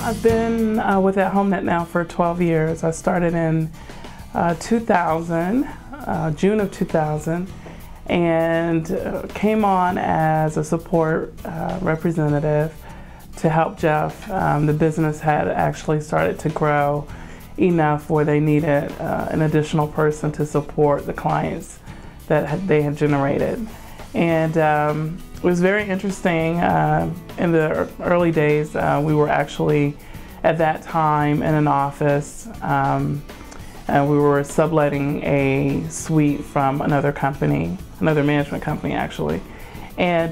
I've been with AtHomeNet now for 12 years. I started in 2000, June of 2000, and came on as a support representative to help Jeff. The business had actually started to grow enough where they needed an additional person to support the clients that they had generated. And it was very interesting. In the early days, we were actually at that time in an office, and we were subletting a suite from another company, another management company actually. And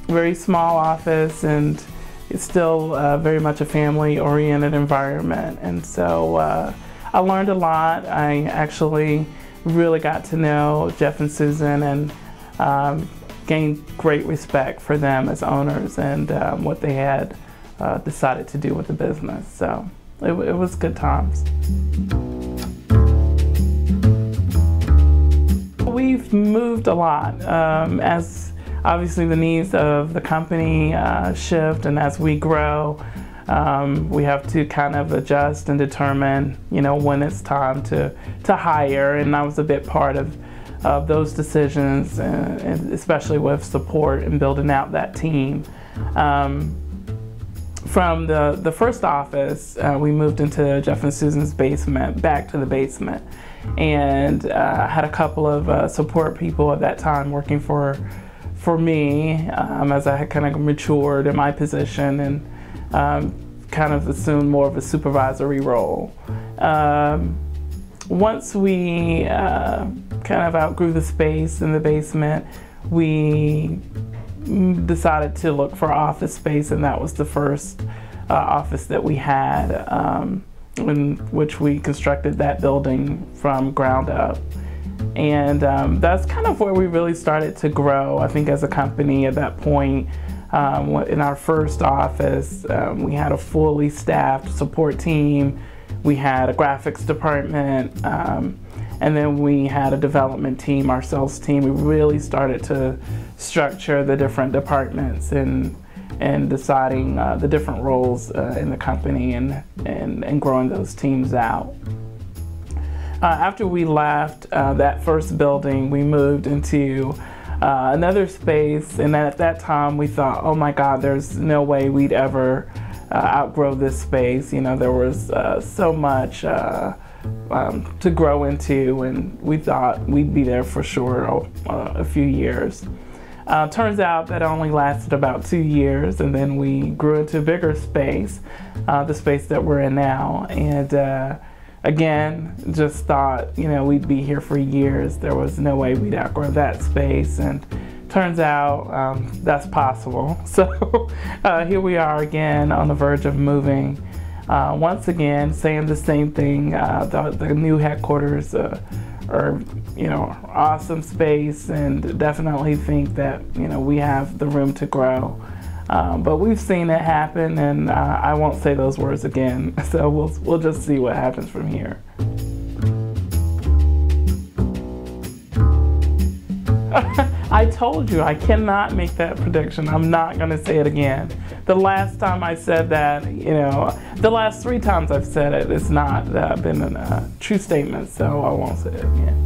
very small office, and it's still very much a family-oriented environment. And so I learned a lot. I actually really got to know Jeff and Susan, and gained great respect for them as owners and what they had decided to do with the business. So it was good times. We've moved a lot as obviously the needs of the company shift, and as we grow, we have to kind of adjust and determine, when it's time to hire. And I was a bit part of those decisions, and especially with support and building out that team. From the first office, we moved into Jeff and Susan's basement, back to the basement, and had a couple of support people at that time working for me as I had kind of matured in my position and kind of assumed more of a supervisory role. Once we kind of outgrew the space in the basement, we decided to look for office space, and that was the first office that we had, in which we constructed that building from ground up. And that's kind of where we really started to grow, I think, as a company at that point. In our first office, we had a fully staffed support team. We had a graphics department, and then we had a development team, our sales team. We really started to structure the different departments and deciding the different roles in the company and growing those teams out. After we left that first building, we moved into another space, and at that time we thought, oh my God, there's no way we'd ever outgrow this space. There was so much to grow into, and we thought we'd be there for sure a few years. Turns out that only lasted about 2 years, and then we grew into a bigger space, the space that we're in now. And again, just thought, we'd be here for years. There was no way we'd outgrow that space, and turns out that's possible. So here we are again on the verge of moving. Once again, saying the same thing. The new headquarters are, awesome space, and definitely think that, we have the room to grow. But we've seen it happen, and I won't say those words again. So we'll just see what happens from here. I told you I cannot make that prediction. I'm not going to say it again. The last time I said that, the last 3 times I've said it, it's not been a true statement, so I won't say it again.